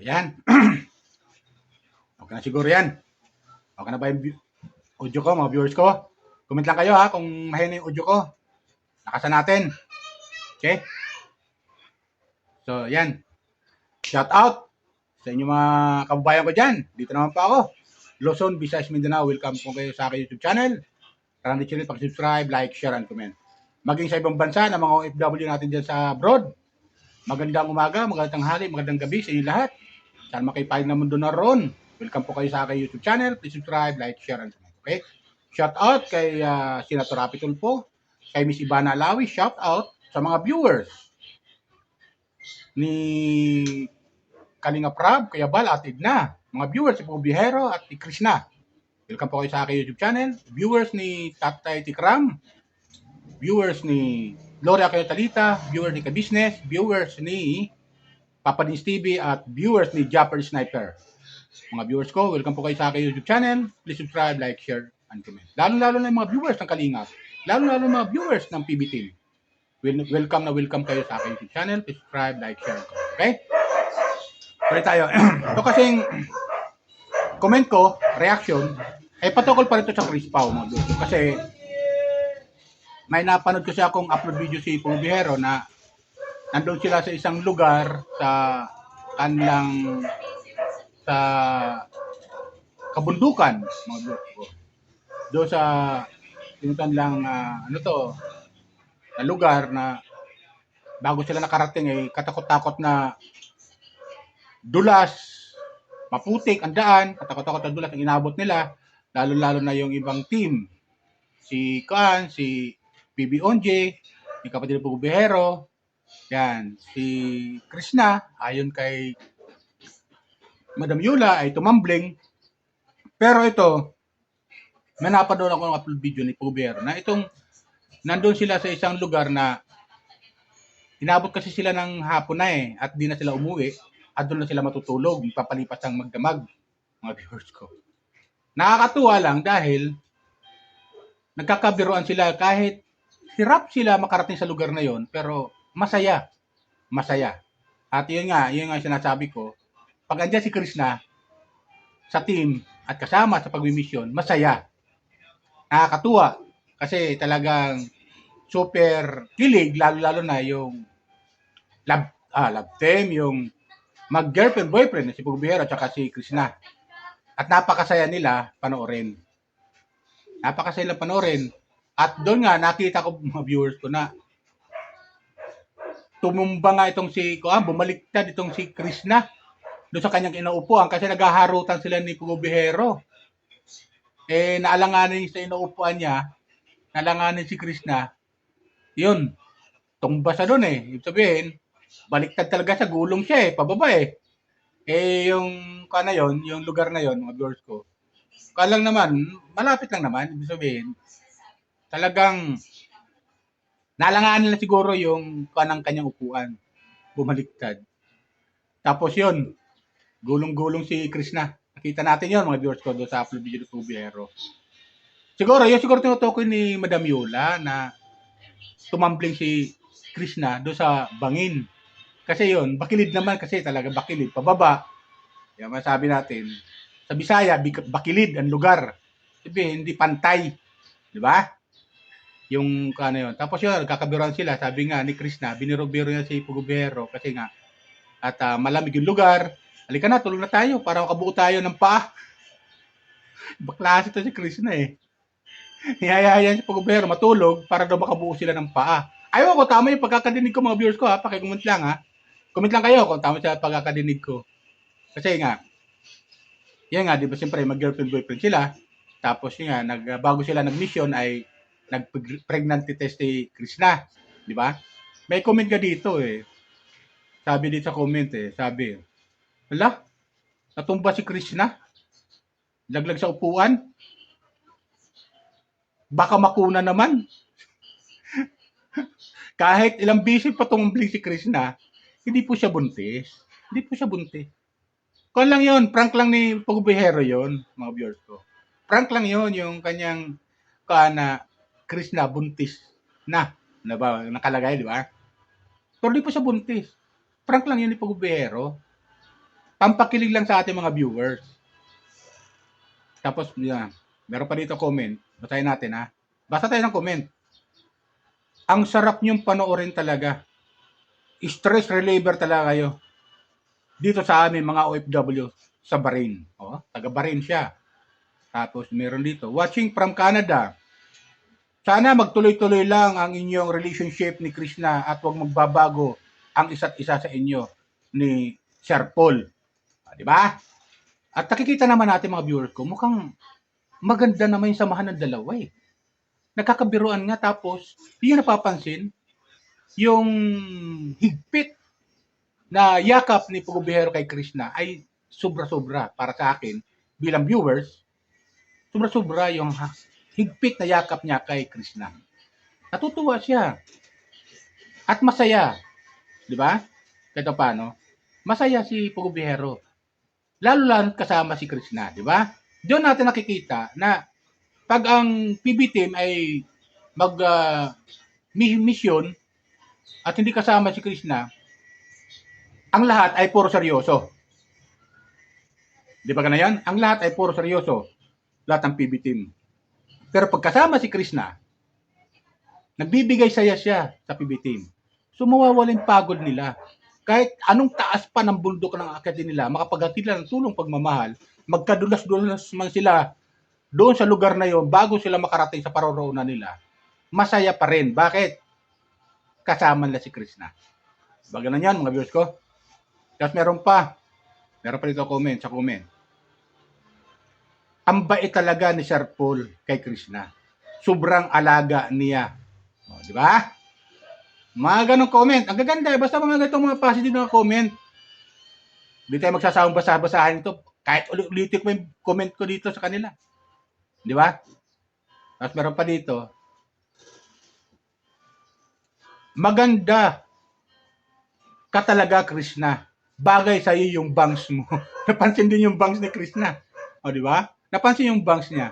Yan. Okay na siguro yan. Okay na ba yung audio ko, mga viewers ko? Comment lang kayo ha kung mahina yung audio ko. Nakasan natin. Okay? So, yan. Shout out sa inyo mga kababayan ko dyan. Dito naman pa ako. Luzon, Visayas, Mindanao. Welcome po kayo sa aking YouTube channel. Randy Channel, pag-subscribe, like, share, and comment. Maging sa ibang bansa na mga OFW natin dyan sa abroad. Magandang umaga, magandang tanghali, magandang gabi sa inyo lahat. Saan makipahing na mundo naroon. Welcome po kayo sa aking YouTube channel. Please subscribe, like, share, and comment. Okay? Shout out kay Senator Rapi Tulfo, kay Miss Ivana Alawi. Shout out sa mga viewers ni Kalinga Prab, Kuya Bal at Edna. Mga viewers si Pubihero at ni Krishna. Welcome po kayo sa aking YouTube channel. Viewers ni Tatay Tikram. Viewers ni Gloria Kayo Talita. Viewers ni Kabisnes. Viewers ni Papa Dins TV at viewers ni Japper Sniper. Mga viewers ko, welcome po kayo sa aking YouTube channel. Please subscribe, like, share, and comment. Lalo-lalo na yung mga viewers ng Kalingap. Lalo-lalo mga viewers ng PB Team. Welcome na welcome kayo sa aking YouTube channel. Please subscribe, like, share, and comment. Okay? Tuloy tayo. Ito kasing comment ko, reaction, ay patukol pa rin ito sa Chris Pao, mga viewers ko. Kasi may napanood kasi akong upload video si Pubihero na nandun sila sa isang lugar sa kanilang sa kabundukan, mga viewers ko. Doon sa tinutan lang na lugar na bago sila nakarating ay katakot-takot na dulas, maputik ang daan, katakot-takot na dulas ang inabot nila, lalo-lalo na yung ibang team. Si Kaan, si PB Onje, ni kapatid ng Pubihero, yan, si Krishna, ayon kay Madam Yula ay tumambling. Pero ito, may napanood ako ng upload video ni Pubihero na itong nandun sila sa isang lugar na inabot kasi sila ng hapon na at di na sila umuwi at doon na sila matutulog, papalipas ang magdamag, mga viewers ko. Nakakatuwa lang dahil nagkakabiruan sila kahit hirap sila makarating sa lugar na yon pero masaya. Masaya. At yun nga sinasabi ko, pag andyan si Krishna sa team at kasama sa pagmimisyon, masaya. Nakakatuwa kasi talagang super kilig, lalo-lalo na yung love team, yung mag-girlfriend, boyfriend na si Pubihero at saka si Krishna. At napakasaya nila panoorin. Napakasaya nila panoorin. At doon nga, nakita ko mga viewers ko na tumumba nga itong bumaliktad itong si Krishna doon sa kanyang inaupuan kasi naghaharutan sila ni Pubihero. Naalanganin sa inaupuan niya, naalanganin si Krishna, yun, tumba sa doon Ibig sabihin, baliktad talaga sa gulong siya pababa yung yung lugar na yon, mga viewers ko. Kalang naman, malapit lang naman, ibig sabihin, talagang nalanganin na siguro yung kanyang upuan, bumaliktad. Tapos yun, gulong-gulong si Krishna. Nakita natin yun, mga viewers ko, doon sa upload video ni Pubihero. Siguro tinutukoy ni Madam Yola na tumambling si Krishna doon sa bangin. Kasi yun, bakilid naman kasi talaga bakilid, pababa. Yan masabi natin. Sa Bisaya, bakilid ang lugar. Sabi, hindi pantay. Di ba? Yung yun. Tapos yun, kakabiruan sila. Sabi nga ni Krishna, biniro-biro niya si Pubihero kasi nga, at malamig yung lugar. Halika na, tulog na tayo para makabuo tayo ng paa. Baklase to si Krishna Nihayaan si Pubihero matulog para daw makabuo sila ng paa. Ayaw ko, tama yung pagkakadinig ko mga viewers ko Pakicomment lang Comment lang kayo kung tama sa pagkakadinig ko. Kasi nga, yan nga, di ba siyempre mag-girlfriend boyfriend sila. Tapos yun nga, bago sila nag-mission ay nag-pregnancy test si Krishna. Di ba? May comment ka dito Sabi dito sa comment sabi, hala, natumba si Krishna? Laglag sa upuan? Baka makuna naman. Kahit ilang bisis pa tumumbling si Krishna, hindi po siya buntis. Hindi po siya buntis. Kung lang yun, prank lang ni Pubihero yun, mga viewers ko. Prank lang yun, yung kanyang Krishna buntis na ba, nakalagay, di ba? Pero di po siya buntis. Prank lang yun ni Pubihero. Pampakilig lang sa ating mga viewers. Tapos, yan. Meron pa dito comment. Basahin natin, ha. Basa tayo ng comment. Ang sarap niyong panoorin talaga. Stress reliever talaga kayo. Dito sa amin, mga OFW sa Bahrain. O, taga Bahrain siya. Tapos, meron dito. Watching from Canada. Sana magtuloy-tuloy lang ang inyong relationship ni Krishna at huwag magbabago ang isa't isa sa inyo ni Sir Paul. Di ba? At nakikita naman natin mga viewers ko, mukhang maganda naman yung samahan ng dalawa eh. Nagkakabiruan nga tapos, hindi napapansin yung higpit na yakap ni Pugubihero kay Krishna ay sobra-sobra para sa akin bilang viewers. Sobra-sobra yung higpit na yakap niya kay Krishna. Natutuwa siya. At masaya. Di ba? Kahit paano? Masaya si Pugubihero. Lalo kasama si Krishna, di ba? Doon natin nakikita na pag ang PB team ay mission at hindi kasama si Krishna, ang lahat ay puro seryoso. Di ba ganun yan? Ang lahat ay puro seryoso. Lahat ng PB team. Pero pag kasama si Krishna, nagbibigay saya siya sa PB team. So mawawalin pagod nila. Kahit anong taas pa ng bundok ng akyatin nila, makapaghatid ng tulong pagmamahal, magkadulas-dulas man sila doon sa lugar na yon bago sila makarating sa paroroonan nila, masaya pa rin. Bakit? Kasama nila si Krishna. Baga na yan, mga viewers ko. Tapos meron pa dito sa comment. Ang bait talaga ni Sir Paul kay Krishna. Sobrang alaga niya. O, di ba? Mga ganong comment. Ang gaganda eh. Basta mga ganitong mga positive na comment. Hindi tayo magsasawang basa-basahin ito. Kahit ulit-ulitin ko yung comment ko dito sa kanila. Di ba? Tapos meron pa dito. Maganda ka talaga, Krishna. Bagay sa iyo yung bangs mo. Napansin din yung bangs ni Krishna. O, di ba? Napansin yung bangs niya.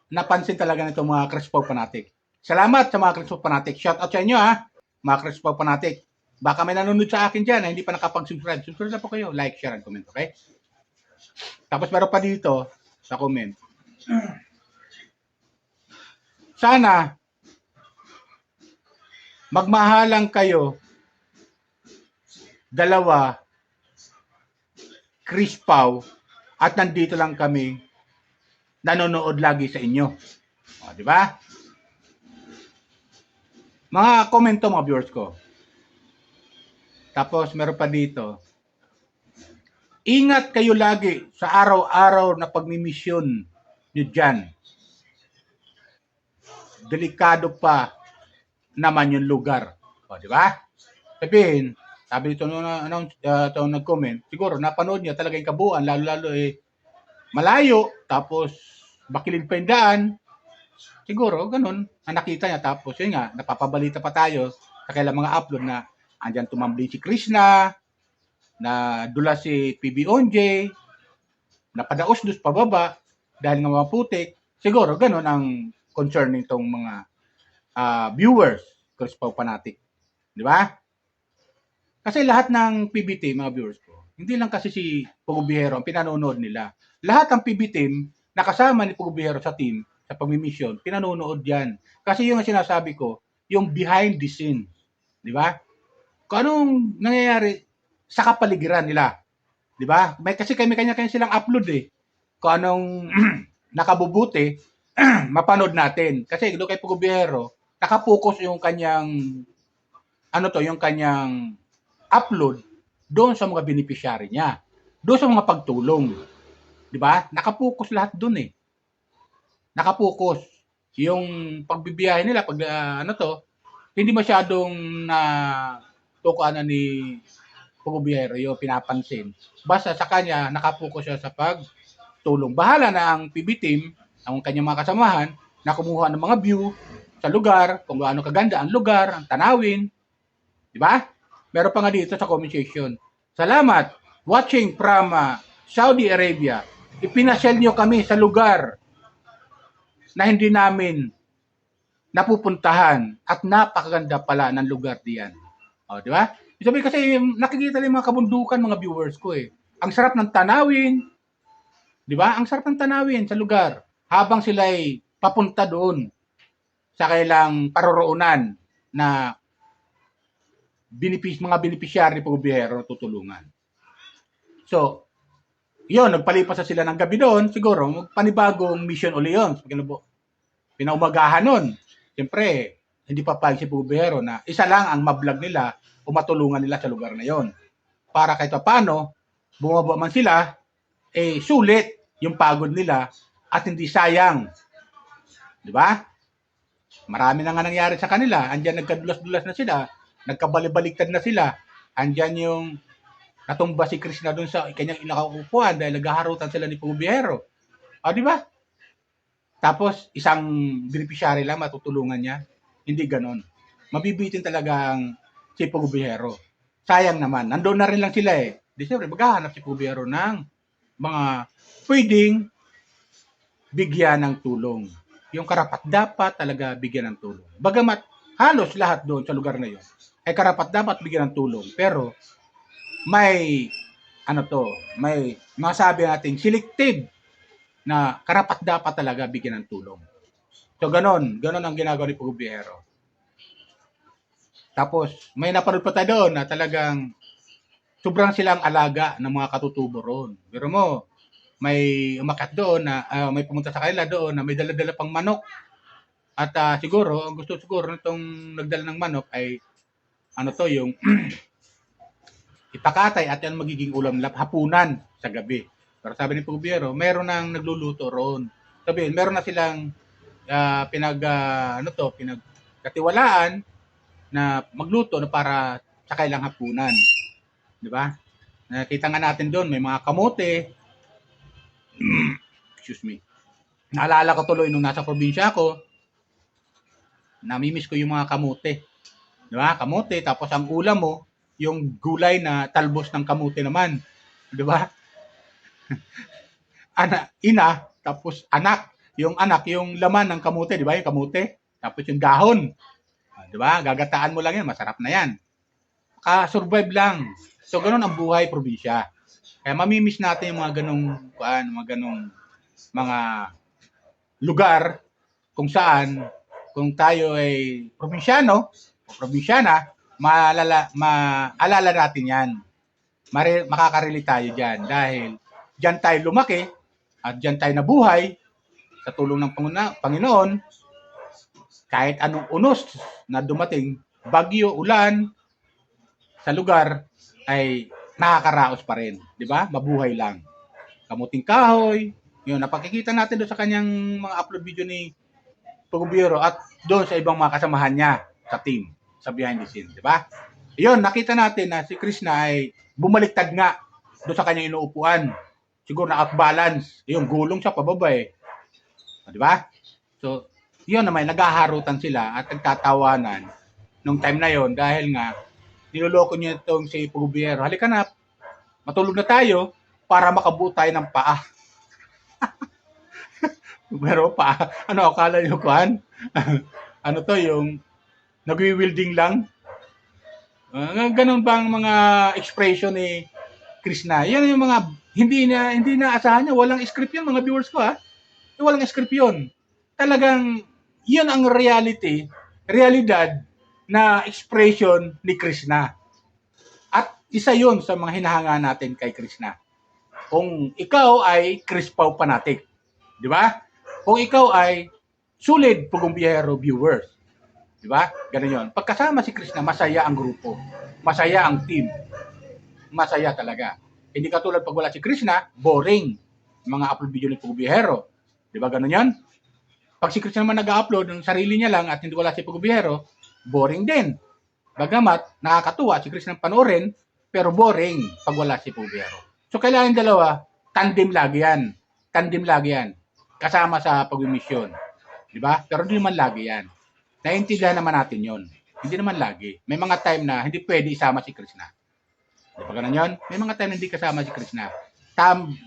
Napansin talaga nito mga Crispo fanatic. Salamat sa mga Crispo fanatic. Shout out sa inyo ha, mga Crispo fanatic. Baka may nanonood sa akin dyan na hindi pa nakapag-subscribe. Subscribe na po kayo. Like, share, and comment. Okay? Tapos meron pa dito sa comment. Sana magmahalang kayo dalawa Chris Pau at nandito lang kami nanonood lagi sa inyo. O, di ba? Mga komento mga viewers ko. Tapos meron pa dito. Ingat kayo lagi sa araw-araw na pagmimisyon nyo dyan. Delikado pa naman yung lugar. O, di ba? Sabihin, sabi dito nung nag-comment, siguro napanood niya talaga yung kabuuan, lalo-lalo malayo, tapos bakilid pa yung daan. Siguro, ganun, ang nakita niya. Tapos yun nga, napapabalita pa tayo sa kailang mga upload na andyan tumambling si Krishna, na dula si PB Onjay, napadaos-dos pababa dahil nga maputik. Siguro, ganun ang concern nitong mga viewers, Crispo fanatic. Di ba? Kasi lahat ng PB team, mga viewers ko, hindi lang kasi si Pugubihero ang pinanonood nila. Lahat ng PB team, nakasama ni Pugubihero sa team, sa pagmimission, pinanonood yan. Kasi yung sinasabi ko, yung behind the scene. Di ba? Kung anong nangyayari sa kapaligiran nila. Di ba? Kasi kanya-kanya silang upload eh. Kung anong nakabubuti, mapanood natin. Kasi doon kay Pugubihero, nakapokus yung kanyang yung kanyang upload doon sa mga beneficiary niya. Doon sa mga pagtulong. Di ba? Nakapokus lahat doon eh. Nakapokus. Yung pagbibiyahe nila, pag hindi masyadong tukuan ni Pugubihero yung pinapansin. Basta sa kanya, nakapokus siya sa pagtulong. Bahala na ang PB team, ang kanyang mga kasamahan, na kumuha ng mga view sa lugar, kung gaano kaganda ang lugar, ang tanawin. Di ba? Meron pa nga dito sa comment section. Salamat. Watching from Saudi Arabia. Ipinasyal nyo kami sa lugar na hindi namin napupuntahan at napakaganda pala ng lugar diyan. O, di ba? Sabi kasi nakikita nila yung mga kabundukan, mga viewers ko eh. Ang sarap ng tanawin, di ba? Ang sarap ng tanawin sa lugar habang sila ay papunta doon sa kailang paroroonan na mga beneficiary po gobyerno tutulungan. So, yun, nagpalipas na sila ng gabi doon, siguro, panibagong mission uli yun. Pinaumagahan nun. Siyempre, hindi pa payag si gobyerno na isa lang ang mablog nila o matulungan nila sa lugar na yon. Para kahit paano, bumaba man sila, sulit yung pagod nila at hindi sayang. Di ba? Marami na nga nangyari sa kanila. Andiyan nagkadulas-dulas na sila. Nagkabalibaliktad na sila. Andiyan yung natumba si Krishna doon sa kanyang inakaupuan dahil naghaharutan sila ni Pugubiero. O, di ba? Tapos, isang beneficiary lang matutulungan niya. Hindi ganon. Mabibitin talaga ang si Pugubiero. Sayang naman. Nandoon na rin lang sila eh. Di siyempre, maghahanap si Pugubiero ng mga pwedeng bigyan ng tulong. Yung karapat-dapat talaga bigyan ng tulong. Bagamat halos lahat doon sa lugar na yun ay karapat-dapat bigyan ng tulong. Pero may may masabi natin selective na karapat-dapat talaga bigyan ng tulong. So ganon ang ginagawa ni Pugubiero. Tapos may napanood pa tayo doon na talagang sobrang silang alaga ng mga katutubo roon. Pero mo, may umakyat doon na may pumunta sa kanila doon na may dala-dala pang manok. At siguro, ang gusto siguro nitong nagdala ng manok ay yung ipakatay at yan magiging ulam hapunan sa gabi. Pero sabi ni Pugubiero, meron nang nagluluto roon. Sabi, meron na silang pinagkatiwalaan na magluto na para sa kailang hapunan. Di ba? Nakita nga natin doon, may mga kamote. Excuse me. Naalala ko tuloy nung nasa probinsya ako, namimiss ko yung mga kamote. Di ba? Kamote, tapos ang ulam mo, yung gulay na talbos ng kamote naman. Di ba? Ina, tapos anak. Yung anak, yung laman ng kamote, di ba? Yung kamote. Tapos yung dahon. Di ba? Gagataan mo lang yan, masarap na yan. Survive lang. So, ganun ang buhay probinsya. Kaya mamimiss natin yung mga ganong mga lugar kung saan, kung tayo ay probinsyano o probinsyana, maalala natin yan. Makakarelate tayo dyan dahil dyan tayo lumaki at dyan tayo nabuhay sa tulong ng Panginoon. Kahit anong unos na dumating, bagyo, ulan, sa lugar ay nakakaraos pa rin. Di ba? Mabuhay lang. Kamuting kahoy, yun, napakikita natin doon sa kanyang mga upload video ni Pugubiero at doon sa ibang mga kasamahan niya sa team, sa behind the scenes. Di ba? Yun, nakita natin na si Krishna ay bumaliktad nga doon sa kanyang inuupuan. Siguro na out-balance. Yung gulong siya pababa eh. Di ba? So, yun naman, naghaharutan sila at nagtatawanan nung time na yon dahil nga niloloko niya itong si Pugubiero. Halika na, matulog na tayo para makabuo tayo ng paa. Pero akala niyo kuhan? Yung nagwi-wielding lang? Ganun bang mga expression ni Krishna? Yan yung mga hindi na asahan niya. Walang script yun, mga viewers ko ha. Walang script yun. Talagang yun ang realidad na expression ni Krishna. At isa yun sa mga hinahanga natin kay Krishna. Kung ikaw ay Krispaw fanatic, di ba? Kung ikaw ay Sulid Pugubiero viewers, di ba? Ganun yun. Pagkasama si Krishna, masaya ang grupo. Masaya ang team. Masaya talaga. Hindi katulad pag wala si Krishna, boring. Mga upload video ni Pugubiero. Di ba ganun yan? Pag si Krishna naman nag-upload ng sarili niya lang at hindi wala si Pugubiero, boring din. Bagamat, nakakatuwa si Krishna panoorin, pero boring pag wala si Pugubiero. So, kailangan dalawa, tandem lagi yan. Tandem lagi yan. Kasama sa pag-mission. Diba? Pero hindi naman lagi yan. Naiintindihan naman natin yon. Hindi naman lagi. May mga time na hindi pwede isama si Krishna. Diba ganun yun? May mga time na hindi kasama si Krishna.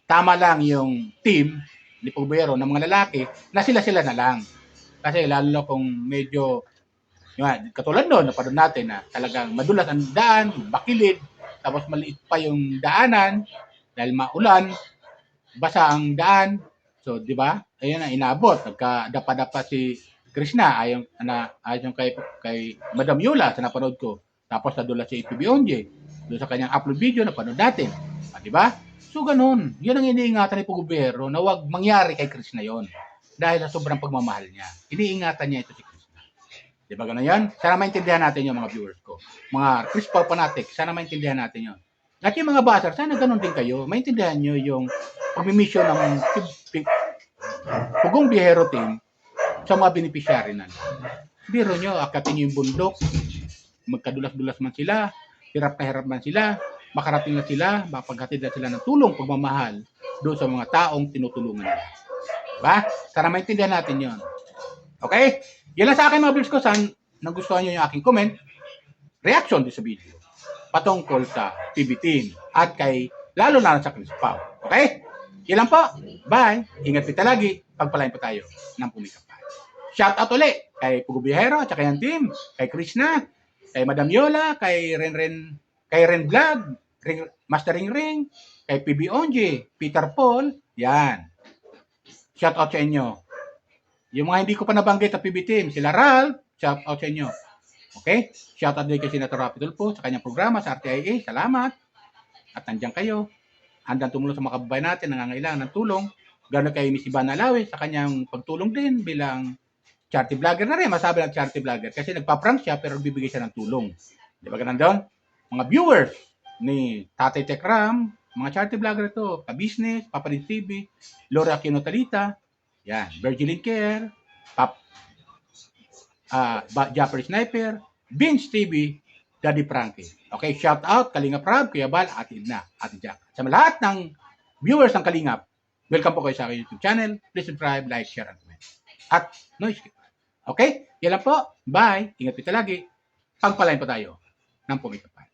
Tama lang yung team ni Pugubiero ng mga lalaki na sila na lang. Kasi lalo kung medyo Yan, katulad noon, napanood natin na talagang madulas ang daan, bakilid, tapos maliit pa yung daanan dahil maulan, basa ang daan. So, di ba? Ayun ang inabot. Nagka-dapa-dapa si Krishna ayon kay Madam Yula sa napanood ko. Tapos nadulas si APB Onje doon sa kanyang upload video na panood natin. Di ba? So, ganun. Yun ang iniingatan ni Pugubero na wag mangyari kay Krishna yon dahil sa sobrang pagmamahal niya. Iniingatan niya ito si Krishna. Di ba ganun yan? Sana maintindihan natin yung mga viewers ko. Mga Crispo fanatic, sana maintindihan natin yon. At yung mga baser, sana ganun din kayo. Maintindihan nyo yung pagmimisyon ng Pugong Biyahero Team sa mga beneficiary na. Biro nyo, akatin nyo yung bundok, magkadulas-dulas man sila, hirap na hirap man sila, makarating na sila, mapaghatid na sila ng tulong, pagmamahal doon sa mga taong tinutulungan nila. Diba? Sana maintindihan natin yon. Okay? Yan lang sa akin mga views ko. Saan nagustuhan nyo yung aking comment, reaction din sa video patungkol sa TV team at kay lalo na sa Chris Pao. Okay? Yan lang po. Bye. Ingat kita lagi. Pagpalain po tayo ng pumikapal. Shout out ulit kay Pugo Biyahero at saka yung team, kay Krishna, kay Madam Yola, kay Ren Vlog, Master Ring, kay PB Onje, Peter Paul. Yan. Shout out sa inyo. Yung mga hindi ko pa nabanggit sa PB team, sila Ralph, shout out sa inyo. Okay? Shout out din kay Senator Rapi Tulfo sa kanyang programa sa RTIA. Salamat. At nandiyan kayo. Handang tumulong sa mga kababayan natin na nangangailangan ng tulong. Gano'n kay Miss Ivana Alawi sa kanyang pagtulong din bilang charity vlogger na rin. Masabi ng charity vlogger kasi nagpa-prank siya pero bibigay siya ng tulong. Di ba ganun doon? Mga viewers ni Tatay Tekram, mga charity vlogger ito, Pa-Business, Papadin TV, Laura Aquino Talita, yan, Virgilin Care, Japper Sniper, Vince TV, Daddy Frankie. Okay, shout out Kalingap Rab, Kuya Bal, Ate Edna, Ate Jack. Sa lahat ng viewers ng Kalingap, welcome po kayo sa aking YouTube channel. Please subscribe, like, share, and comment. At no skip. Okay, yan lang po. Bye. Ingat po lagi. Pagpalain po tayo ng pumikapal.